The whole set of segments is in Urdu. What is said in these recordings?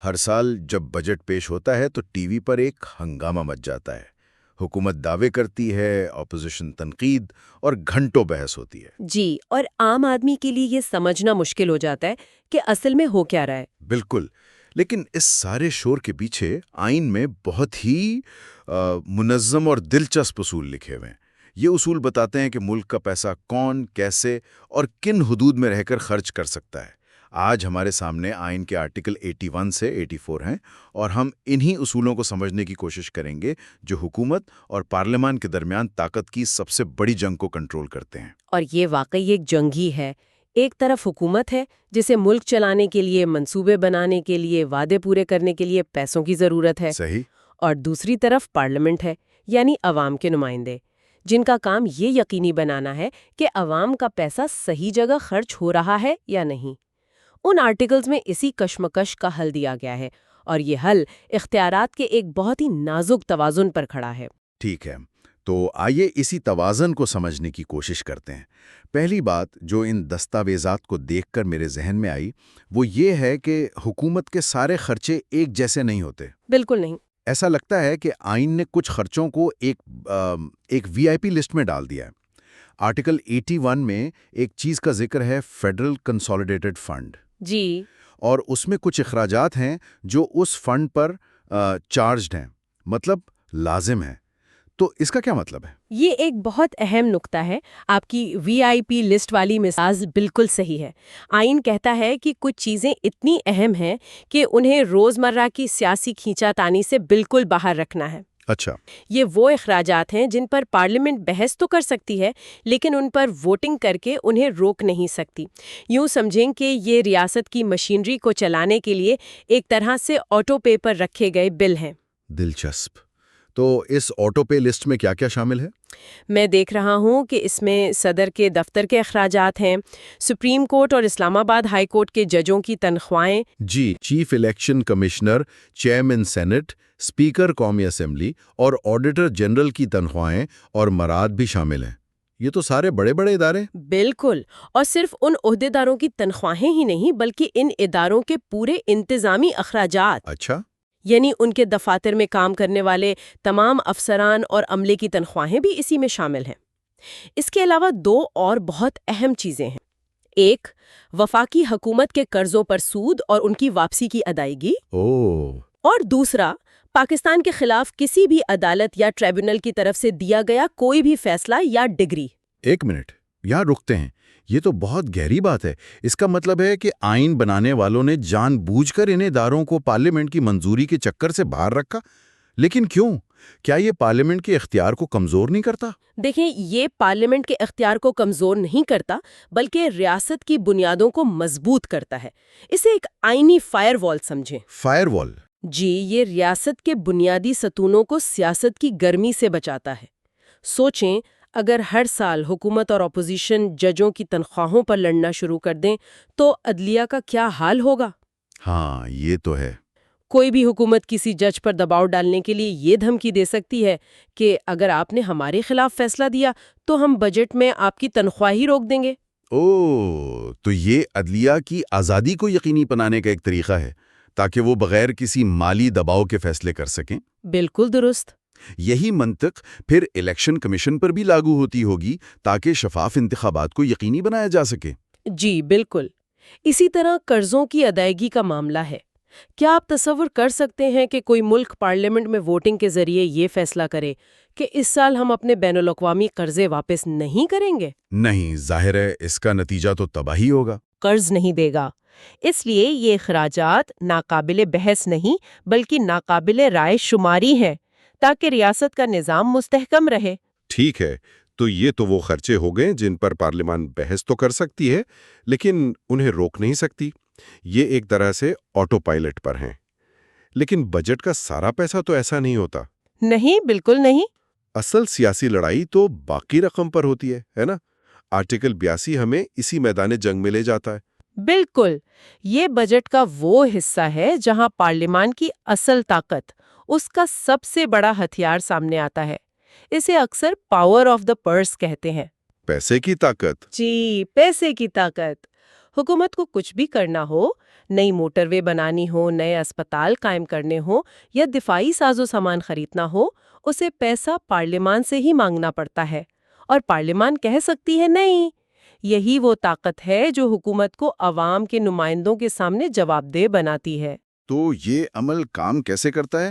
ہر سال جب بجٹ پیش ہوتا ہے تو ٹی وی پر ایک ہنگامہ مچ جاتا ہے۔ حکومت دعوے کرتی ہے، اپوزیشن تنقید، اور گھنٹوں بحث ہوتی ہے۔ جی، اور عام آدمی کے لیے یہ سمجھنا مشکل ہو جاتا ہے کہ اصل میں ہو کیا رہا ہے۔ بالکل، لیکن اس سارے شور کے پیچھے آئین میں بہت ہی منظم اور دلچسپ اصول لکھے ہوئے ہیں۔ یہ اصول بتاتے ہیں کہ ملک کا پیسہ کون، کیسے اور کن حدود میں رہ کر خرچ کر سکتا ہے۔ آج ہمارے سامنے آئین کے آرٹیکل 81 سے 84 ہیں، اور ہم انہی اصولوں کو سمجھنے کی کوشش کریں گے جو حکومت اور پارلیمان کے درمیان طاقت کی سب سے بڑی جنگ کو کنٹرول کرتے ہیں۔ اور یہ واقعی ایک جنگ ہی ہے۔ ایک طرف حکومت ہے جسے ملک چلانے کے لیے، منصوبے بنانے کے لیے، وعدے پورے کرنے کے لیے پیسوں کی ضرورت ہے۔ صحیح۔ اور دوسری طرف پارلیمنٹ ہے، یعنی عوام کے نمائندے، جن کا کام یہ یقینی بنانا ہے کہ عوام کا پیسہ صحیح جگہ خرچ ہو رہا ہے یا نہیں۔ ان آرٹیکلز میں اسی کشمکش کا حل دیا گیا ہے، اور یہ حل اختیارات کے ایک بہت ہی نازک توازن پر کھڑا ہے۔ ٹھیک ہے، تو آئیے اسی توازن کو سمجھنے کی کوشش کرتے ہیں۔ پہلی بات جو ان دستاویزات کو دیکھ کر میرے ذہن میں آئی وہ یہ ہے کہ حکومت کے سارے خرچے ایک جیسے نہیں ہوتے۔ بالکل نہیں۔ ایسا لگتا ہے کہ آئین نے کچھ خرچوں کو ایک وی آئی پی لسٹ میں ڈال دیا ہے۔ آرٹیکل 81 میں ایک چیز کا ذکر ہے، فیڈرل کنسولیڈیٹڈ فنڈ، جی، اور اس میں کچھ اخراجات ہیں جو اس فنڈ پر چارجڈ ہیں، مطلب لازم ہیں۔ تو اس کا کیا مطلب ہے؟ یہ ایک بہت اہم نکتہ ہے۔ آپ کی وی آئی پی لسٹ والی مثال بالکل صحیح ہے۔ آئین کہتا ہے کہ کچھ چیزیں اتنی اہم ہیں کہ انہیں روزمرہ کی سیاسی کھینچا تانی سے بالکل باہر رکھنا ہے۔ اچھا۔ یہ وہ اخراجات ہیں جن پر پارلیمنٹ بحث تو کر سکتی ہے، لیکن ان پر ووٹنگ کر کے انہیں روک نہیں سکتی۔ یوں سمجھیں کہ یہ ریاست کی مشینری کو چلانے کے لیے ایک طرح سے آٹو پے پر رکھے گئے بل ہیں۔ دلچسپ۔ تو اس آٹو پے لسٹ میں کیا کیا شامل ہے؟ میں دیکھ رہا ہوں کہ اس میں صدر کے دفتر کے اخراجات ہیں، سپریم کورٹ اور اسلام آباد ہائی کورٹ کے ججوں کی تنخواہیں، جی، chief election commissioner, chairman senate, speaker قومی اسمبلی اور آڈیٹر جنرل کی تنخواہیں اور مراد بھی شامل ہیں۔ یہ تو سارے بڑے بڑے ادارے۔ بالکل، اور صرف ان عہدیداروں کی تنخواہیں ہی نہیں بلکہ ان اداروں کے پورے انتظامی اخراجات، اچھا۔ یعنی ان کے دفاتر میں کام کرنے والے تمام افسران اور عملے کی تنخواہیں بھی اسی میں شامل ہیں۔ اس کے علاوہ دو اور بہت اہم چیزیں ہیں۔ ایک، وفاقی حکومت کے قرضوں پر سود اور ان کی واپسی کی ادائیگی، اور دوسرا، پاکستان کے خلاف کسی بھی عدالت یا ٹریبونل کی طرف سے دیا گیا کوئی بھی فیصلہ یا ڈگری۔ ایک منٹ، یہاں رکتے ہیں۔ یہ تو بہت گہری بات ہے۔ اس کا مطلب ہے کہ آئین بنانے والوں نے جان بوجھ کر ان اداروں کو پارلیمنٹ کی منظوری کے چکر سے باہر رکھا۔ لیکن کیوں؟ کیا یہ پارلیمنٹ کے اختیار کو کمزور نہیں کرتا؟ دیکھیں، یہ پارلیمنٹ کے اختیار کو کمزور نہیں کرتا بلکہ ریاست کی بنیادوں کو مضبوط کرتا ہے۔ اسے ایک آئینی فائر وال سمجھیں۔ فائر وال؟ جی، یہ ریاست کے بنیادی ستونوں کو سیاست کی گرمی سے بچاتا ہے۔ سوچیں، اگر ہر سال حکومت اور اپوزیشن ججوں کی تنخواہوں پر لڑنا شروع کر دیں تو عدلیہ کا کیا حال ہوگا؟ ہاں، یہ تو ہے۔ کوئی بھی حکومت کسی جج پر دباؤ ڈالنے کے لیے یہ دھمکی دے سکتی ہے کہ اگر آپ نے ہمارے خلاف فیصلہ دیا تو ہم بجٹ میں آپ کی تنخواہ ہی روک دیں گے۔ تو یہ عدلیہ کی آزادی کو یقینی بنانے کا ایک طریقہ ہے تاکہ وہ بغیر کسی مالی دباؤ کے فیصلے کر سکیں۔ بالکل درست۔ یہی منطق پھر الیکشن کمیشن پر بھی لاگو ہوتی ہوگی تاکہ شفاف انتخابات کو یقینی بنایا جا سکے۔ جی بالکل۔ اسی طرح قرضوں کی ادائیگی کا معاملہ ہے۔ کیا آپ تصور کر سکتے ہیں کہ کوئی ملک پارلیمنٹ میں ووٹنگ کے ذریعے یہ فیصلہ کرے کہ اس سال ہم اپنے بین الاقوامی قرضے واپس نہیں کریں گے؟ نہیں، ظاہر ہے اس کا نتیجہ تو تباہی ہوگا۔ قرض نہیں دے گا۔ اس لیے یہ اخراجات ناقابل بحث نہیں بلکہ ناقابل رائے شماری ہیں تاکہ ریاست کا نظام مستحکم رہے۔ ٹھیک ہے، تو یہ تو وہ خرچے ہو گئے جن پر پارلیمان بحث تو کر سکتی ہے لیکن انہیں روک نہیں سکتی۔ یہ ایک طرح سے آٹو پائلٹ پر ہیں۔ لیکن بجٹ کا سارا پیسہ تو ایسا نہیں ہوتا۔ نہیں، بالکل نہیں۔ اصل سیاسی لڑائی تو باقی رقم پر ہوتی ہے نا؟ آرٹیکل 82 ہمیں اسی میدان جنگ میں لے جاتا ہے۔ بالکل، یہ بجٹ کا وہ حصہ ہے جہاں پارلیمان کی اصل طاقت، اس کا سب سے بڑا ہتھیار سامنے آتا ہے۔ اسے اکثر پاور آف دا پرس کہتے ہیں۔ پیسے کی طاقت؟ جی، پیسے کی طاقت۔ حکومت کو کچھ بھی کرنا ہو، نئی موٹر وے بنانی ہو، نئے اسپتال قائم کرنے ہوں یا دفاعی ساز و سامان خریدنا ہو، اسے پیسہ پارلیمان سے ہی مانگنا پڑتا ہے، اور پارلیمان کہہ سکتی ہے نہیں۔ یہی وہ طاقت ہے جو حکومت کو عوام کے نمائندوں کے سامنے جواب دہ بناتی ہے۔ تو یہ عمل کام کیسے کرتا ہے؟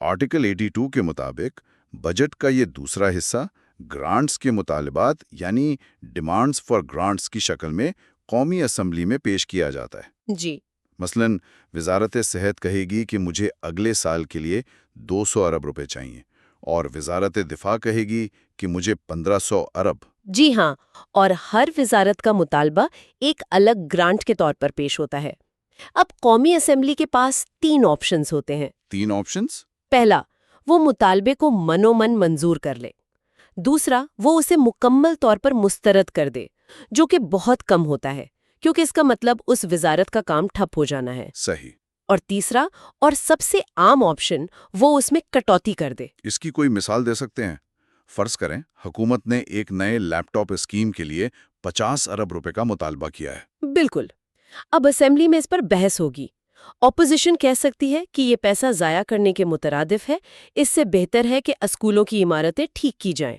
آرٹیکل 82 کے مطابق بجٹ کا یہ دوسرا حصہ گرانٹس کے مطالبات یعنی ڈیمانڈز فار گرانٹس کی شکل میں قومی اسمبلی میں پیش کیا جاتا ہے۔ جی، مثلاً وزارت صحت کہے گی کہ مجھے اگلے سال کے لیے 200 ارب روپے چاہیے، اور وزارت دفاع کہے گی کہ مجھے 1500 ارب۔ جی ہاں، اور ہر وزارت کا مطالبہ ایک الگ گرانٹ کے طور پر پیش ہوتا ہے۔ اب قومی اسمبلی کے پاس 3 آپشنز ہوتے ہیں۔ 3 آپشنز؟ پہلا، وہ مطالبے کو منو من منظور کر لے۔ دوسرا، وہ اسے مکمل طور پر مسترد کر دے، جو کہ بہت کم ہوتا ہے، کیونکہ اس کا مطلب اس وزارت کا کام ٹھپ ہو جانا ہے۔ صحیح۔ اور تیسرا اور سب سے عام آپشن، وہ اس میں کٹوتی کر دے۔ اس کی کوئی مثال دے سکتے ہیں؟ فرض کریں حکومت نے ایک نئے لیپ ٹاپ اسکیم کے لیے 50 ارب روپے کا مطالبہ کیا ہے۔ بالکل۔ اب اسمبلی میں اس پر بحث ہوگی۔ اپوزیشن کہہ سکتی ہے کہ یہ پیسہ ضائع کرنے کے مترادف ہے، اس سے بہتر ہے کہ اسکولوں کی عمارتیں ٹھیک کی جائیں۔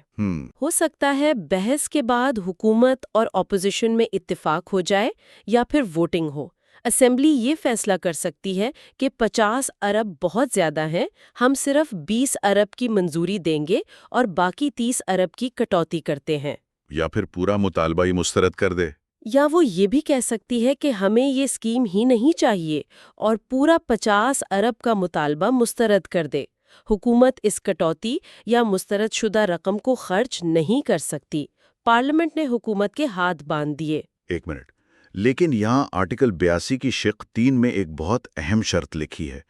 ہو سکتا ہے بحث کے بعد حکومت اور اپوزیشن میں اتفاق ہو جائے یا پھر ووٹنگ ہو۔ اسمبلی یہ فیصلہ کر سکتی ہے کہ 50 ارب بہت زیادہ ہیں، ہم صرف 20 ارب کی منظوری دیں گے اور باقی 30 ارب کی کٹوتی کرتے ہیں۔ یا پھر پورا مطالبہ ہی مسترد کر دے۔ یا وہ یہ بھی کہہ سکتی ہے کہ ہمیں یہ اسکیم ہی نہیں چاہیے اور پورا 50 ارب کا مطالبہ مسترد کر دے۔ حکومت اس کٹوتی یا مسترد شدہ رقم کو خرچ نہیں کر سکتی۔ پارلیمنٹ نے حکومت کے ہاتھ باندھ دیے۔ 1 منٹ، لیکن یہاں آرٹیکل 82 کی شق 3 میں ایک بہت اہم شرط لکھی ہے۔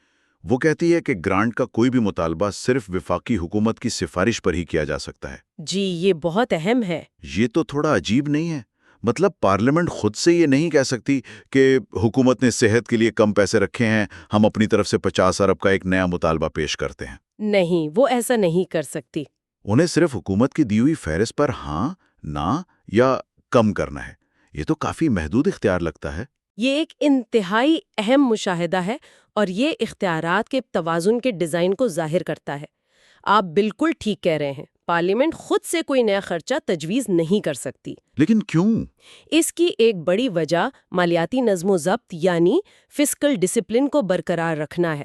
وہ کہتی ہے کہ گرانٹ کا کوئی بھی مطالبہ صرف وفاقی حکومت کی سفارش پر ہی کیا جا سکتا ہے۔ جی، یہ بہت اہم ہے۔ یہ تو تھوڑا عجیب نہیں ہے؟ مطلب پارلیمنٹ خود سے یہ نہیں کہہ سکتی کہ حکومت نے صحت کے لیے کم پیسے رکھے ہیں، ہم اپنی طرف سے 50 ارب کا ایک نیا مطالبہ پیش کرتے ہیں۔ نہیں، وہ ایسا نہیں کر سکتی۔ انہیں صرف حکومت کی دی ہوئی فہرست پر ہاں، نہ یا کم کرنا ہے۔ یہ تو کافی محدود اختیار لگتا ہے۔ یہ ایک انتہائی اہم مشاہدہ ہے اور یہ اختیارات کے توازن کے ڈیزائن کو ظاہر کرتا ہے۔ آپ بالکل ٹھیک کہہ رہے ہیں، پارلیمنٹ خود سے کوئی نیا خرچہ تجویز نہیں کر سکتی۔ لیکن کیوں؟ اس کی ایک بڑی وجہ مالیاتی نظم و ضبط یعنی فسکل ڈسپلن کو برقرار رکھنا ہے۔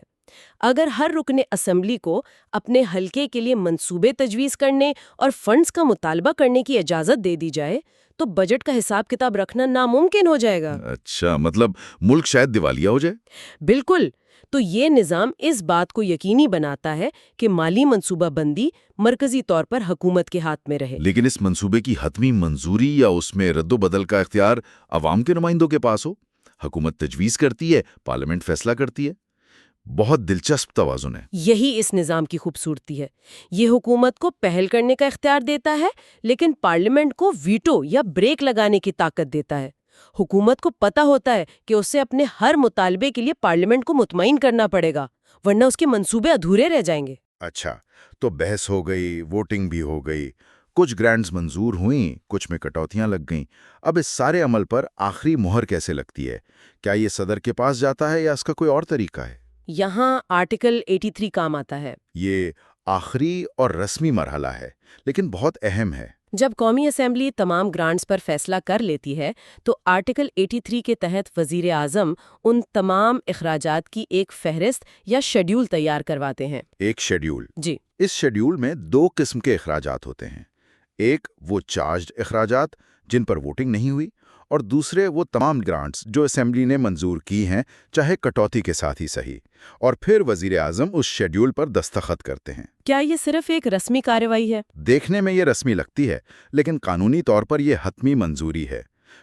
اگر ہر رکن اسمبلی کو اپنے حلقے کے لیے منصوبے تجویز کرنے اور فنڈز کا مطالبہ کرنے کی اجازت دے دی جائے تو بجٹ کا حساب کتاب رکھنا ناممکن ہو جائے گا۔ اچھا، مطلب ملک شاید دیوالیہ ہو جائے؟ بالکل۔ تو یہ نظام اس بات کو یقینی بناتا ہے کہ مالی منصوبہ بندی مرکزی طور پر حکومت کے ہاتھ میں رہے۔ لیکن اس منصوبے کی حتمی منظوری یا اس میں رد و بدل کا اختیار عوام کے نمائندوں کے پاس ہو۔ حکومت تجویز کرتی ہے، پارلیمنٹ فیصلہ کرتی ہے۔ بہت دلچسپ توازن ہے۔ یہی اس نظام کی خوبصورتی ہے۔ یہ حکومت کو پہل کرنے کا اختیار دیتا ہے، لیکن پارلیمنٹ کو ویٹو یا بریک لگانے کی طاقت دیتا ہے۔ حکومت کو پتہ ہوتا ہے کہ اسے اپنے ہر مطالبے کے لیے پارلیمنٹ کو مطمئن کرنا پڑے گا، ورنہ اس کے منصوبے ادھورے رہ جائیں گے۔ اچھا، تو بحث ہو گئی، ووٹنگ بھی ہو گئی، کچھ گرانٹس منظور ہوئیں، کچھ میں کٹوتیاں لگ گئیں۔ اب اس سارے عمل پر آخری مہر کیسے لگتی ہے؟ کیا یہ صدر کے پاس جاتا ہے یا اس کا کوئی اور طریقہ ہے؟ یہاں آرٹیکل 83 کام آتا ہے۔ یہ آخری اور رسمی مرحلہ ہے، لیکن بہت اہم ہے۔ جب قومی اسمبلی تمام گرانٹس پر فیصلہ کر لیتی ہے تو آرٹیکل 83 کے تحت وزیر اعظم ان تمام اخراجات کی ایک فہرست یا شیڈیول تیار کرواتے ہیں۔ ایک شیڈیول؟ جی۔ اس شیڈیول میں 2 قسم کے اخراجات ہوتے ہیں۔ ایک وہ چارجڈ اخراجات جن پر ووٹنگ نہیں ہوئی، اور دوسرے وہ تمام گرانٹس جو اسمبلی نے منظور کی ہیں، چاہے کٹوتی کے ساتھ ہی صحیح، اور پھر وزیر اعظم اس شیڈیول پر دستخط کرتے ہیں۔ کیا یہ صرف ایک رسمی کارروائی ہے؟ دیکھنے میں یہ رسمی لگتی ہے، لیکن قانونی طور پر یہ حتمی منظوری ہے۔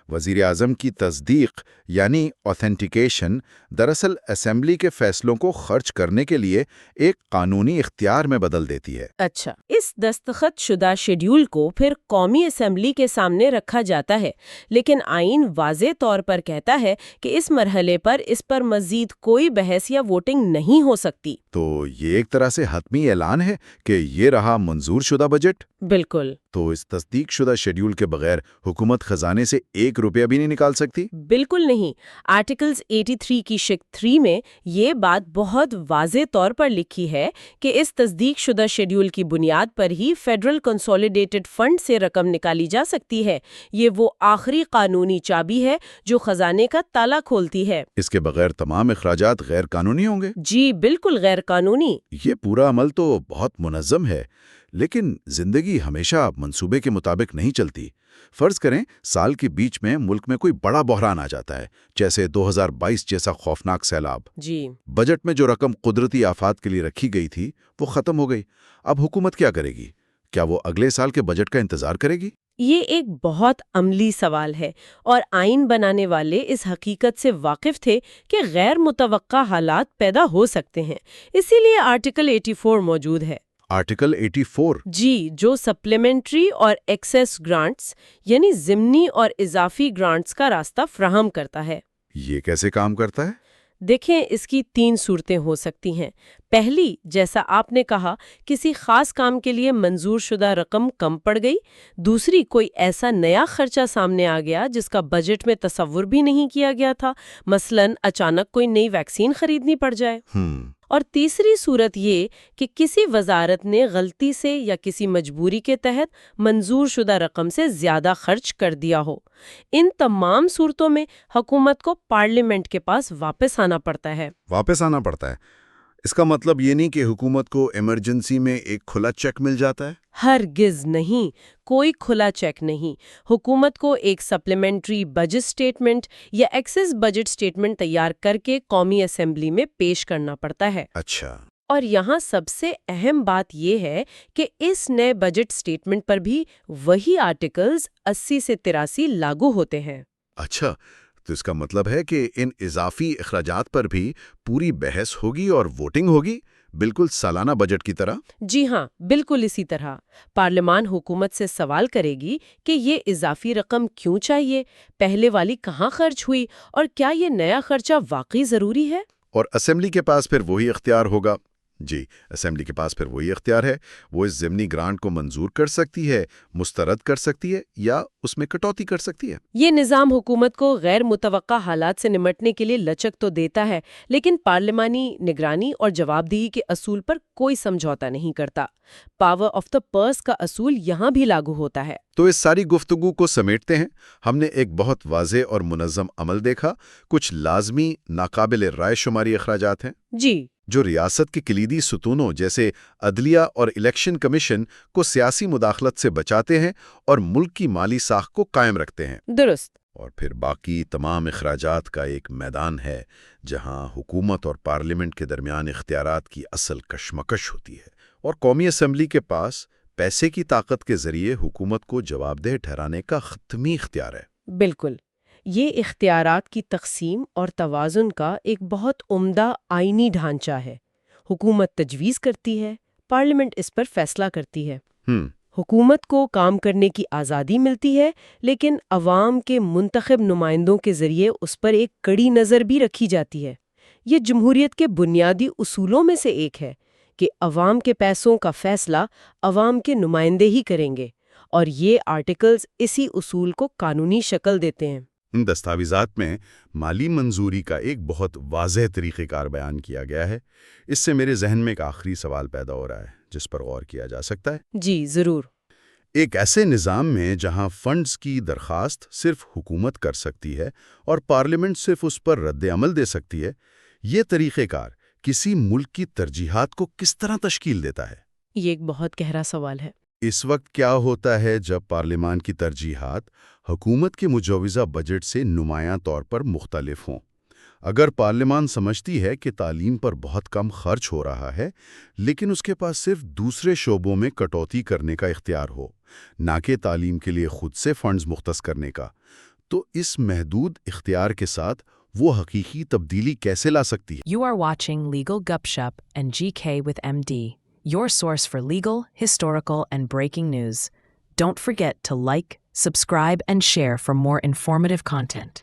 وزیر اعظم کی تصدیق یعنی آتھینٹیکیشن دراصل اسمبلی کے فیصلوں کو خرچ کرنے کے لیے ایک قانونی اختیار میں بدل دیتی ہے۔ اچھا، اس دستخط شدہ شیڈیول کو پھر قومی اسمبلی کے سامنے رکھا جاتا ہے، لیکن آئین واضح طور پر کہتا ہے کہ اس مرحلے پر اس پر مزید کوئی بحث یا ووٹنگ نہیں ہو سکتی۔ تو یہ ایک طرح سے حتمی اعلان ہے کہ یہ رہا منظور شدہ بجٹ۔ بالکل تو اس تصدیق شدہ شیڈیول کے بغیر حکومت خزانے سے 1 روپیہ بھی نہیں نکال سکتی؟ بالکل نہیں۔ آرٹیکلز 83 کی شق 3 میں یہ بات بہت واضح طور پر لکھی ہے کہ اس تصدیق شدہ شیڈیول کی بنیاد پر ہی فیڈرل کنسولیڈیٹڈ فنڈ سے رقم نکالی جا سکتی ہے۔ یہ وہ آخری قانونی چابی ہے جو خزانے کا تالا کھولتی ہے۔ اس کے بغیر تمام اخراجات غیر قانونی ہوں گے؟ جی بالکل غیر قانونی۔ یہ پورا عمل تو بہت منظم ہے، لیکن زندگی ہمیشہ منصوبے کے مطابق نہیں چلتی۔ فرض کریں سال کے بیچ میں ملک میں کوئی بڑا بحران آ جاتا ہے، جیسے 2022 جیسا خوفناک سیلاب۔ جی بجٹ میں جو رقم قدرتی آفات کے لیے رکھی گئی تھی وہ ختم ہو گئی۔ اب حکومت کیا کرے گی؟ کیا وہ اگلے سال کے بجٹ کا انتظار کرے گی؟ یہ ایک بہت عملی سوال ہے، اور آئین بنانے والے اس حقیقت سے واقف تھے کہ غیر متوقع حالات پیدا ہو سکتے ہیں، اسی لیے آرٹیکل 84 موجود ہے۔ آرٹیکل 84؟ جی، جو سپلیمنٹری اور ایکسیس گرانٹس یعنی ضمنی اور اضافی گرانٹس کا راستہ فراہم کرتا ہے۔ یہ کیسے کام کرتا ہے؟ دیکھیں، اس کی 3 صورتیں ہو سکتی ہیں۔ پہلی، جیسا آپ نے کہا، کسی خاص کام کے لیے منظور شدہ رقم کم پڑ گئی۔ دوسری، کوئی ایسا نیا خرچہ سامنے آ گیا جس کا بجٹ میں تصور بھی نہیں کیا گیا تھا، مثلاً اچانک کوئی نئی ویکسین خریدنی پڑ جائے۔ اور تیسری صورت یہ کہ کسی وزارت نے غلطی سے یا کسی مجبوری کے تحت منظور شدہ رقم سے زیادہ خرچ کر دیا ہو۔ ان تمام صورتوں میں حکومت کو پارلیمنٹ کے پاس واپس آنا پڑتا ہے۔ واپس آنا پڑتا ہے؟ اس کا مطلب یہ نہیں کہ حکومت کو ایمرجنسی میں ایک کھلا چیک مل جاتا ہے؟ ہرگز نہیں، کوئی کھلا چیک نہیں۔ حکومت کو ایک سپلیمنٹری بجٹ سٹیٹمنٹ یا ایکسس بجٹ سٹیٹمنٹ تیار کر کے قومی اسمبلی میں پیش کرنا پڑتا ہے۔ اچھا۔ اور یہاں سب سے اہم بات یہ ہے کہ اس نئے بجٹ سٹیٹمنٹ پر بھی وہی آرٹیکلز 80 سے 83 لاگو ہوتے ہیں۔ اچھا، تو اس کا مطلب ہے کہ ان اضافی اخراجات پر بھی پوری بحث ہوگی اور ووٹنگ ہوگی، بالکل سالانہ بجٹ کی طرح؟ جی ہاں، بالکل اسی طرح۔ پارلیمان حکومت سے سوال کرے گی کہ یہ اضافی رقم کیوں چاہیے، پہلے والی کہاں خرچ ہوئی، اور کیا یہ نیا خرچہ واقعی ضروری ہے؟ اور اسمبلی کے پاس پھر وہی اختیار ہوگا۔ جی، اسمبلی کے پاس پھر وہی اختیار ہے، وہ اس ضمنی گرانٹ کو منظور کر سکتی ہے، مسترد کر سکتی ہے یا اس میں کٹوتی کر سکتی ہے۔ یہ نظام حکومت کو غیر متوقع حالات سے نمٹنے کے لیے لچک تو دیتا ہے، لیکن پارلیمانی نگرانی اور جواب دہی کے اصول پر کوئی سمجھوتا نہیں کرتا۔ پاور آف دا پرس کا اصول یہاں بھی لاگو ہوتا ہے۔ تو اس ساری گفتگو کو سمیٹتے ہیں، ہم نے ایک بہت واضح اور منظم عمل دیکھا۔ کچھ لازمی ناقابل رائے شماری اخراجات ہیں جی، جو ریاست کے کلیدی ستونوں جیسے عدلیہ اور الیکشن کمیشن کو سیاسی مداخلت سے بچاتے ہیں اور ملک کی مالی ساخت کو قائم رکھتے ہیں۔ درست۔ اور پھر باقی تمام اخراجات کا ایک میدان ہے جہاں حکومت اور پارلیمنٹ کے درمیان اختیارات کی اصل کشمکش ہوتی ہے، اور قومی اسمبلی کے پاس پیسے کی طاقت کے ذریعے حکومت کو جواب دہ ٹھہرانے کا حتمی اختیار ہے۔ بالکل، یہ اختیارات کی تقسیم اور توازن کا ایک بہت عمدہ آئینی ڈھانچہ ہے۔ حکومت تجویز کرتی ہے، پارلیمنٹ اس پر فیصلہ کرتی ہے۔ حکومت کو کام کرنے کی آزادی ملتی ہے، لیکن عوام کے منتخب نمائندوں کے ذریعے اس پر ایک کڑی نظر بھی رکھی جاتی ہے۔ یہ جمہوریت کے بنیادی اصولوں میں سے ایک ہے کہ عوام کے پیسوں کا فیصلہ عوام کے نمائندے ہی کریں گے، اور یہ آرٹیکلز اسی اصول کو قانونی شکل دیتے ہیں۔ ان دستاویزات میں مالی منظوری کا ایک بہت واضح طریقہ کار بیان کیا گیا ہے۔ اس سے میرے ذہن میں ایک آخری سوال پیدا ہو رہا ہے جس پر غور کیا جا سکتا ہے۔ جی ضرور۔ ایک ایسے نظام میں جہاں فنڈز کی درخواست صرف حکومت کر سکتی ہے اور پارلیمنٹ صرف اس پر رد عمل دے سکتی ہے، یہ طریقہ کار کسی ملک کی ترجیحات کو کس طرح تشکیل دیتا ہے؟ یہ ایک بہت گہرا سوال ہے۔ اس وقت کیا ہوتا ہے جب پارلیمان کی ترجیحات حکومت کے مجوزہ بجٹ سے نمایاں طور پر مختلف ہوں؟ اگر پارلیمان سمجھتی ہے کہ تعلیم پر بہت کم خرچ ہو رہا ہے، لیکن اس کے پاس صرف دوسرے شعبوں میں کٹوتی کرنے کا اختیار ہو، نہ کہ تعلیم کے لیے خود سے فنڈز مختص کرنے کا، تو اس محدود اختیار کے ساتھ وہ حقیقی تبدیلی کیسے لا سکتی ہے؟ You are watching Legal Gupshup and GK with MD, your source for legal, historical, and breaking news. Don't forget to like, subscribe, and share for more informative content.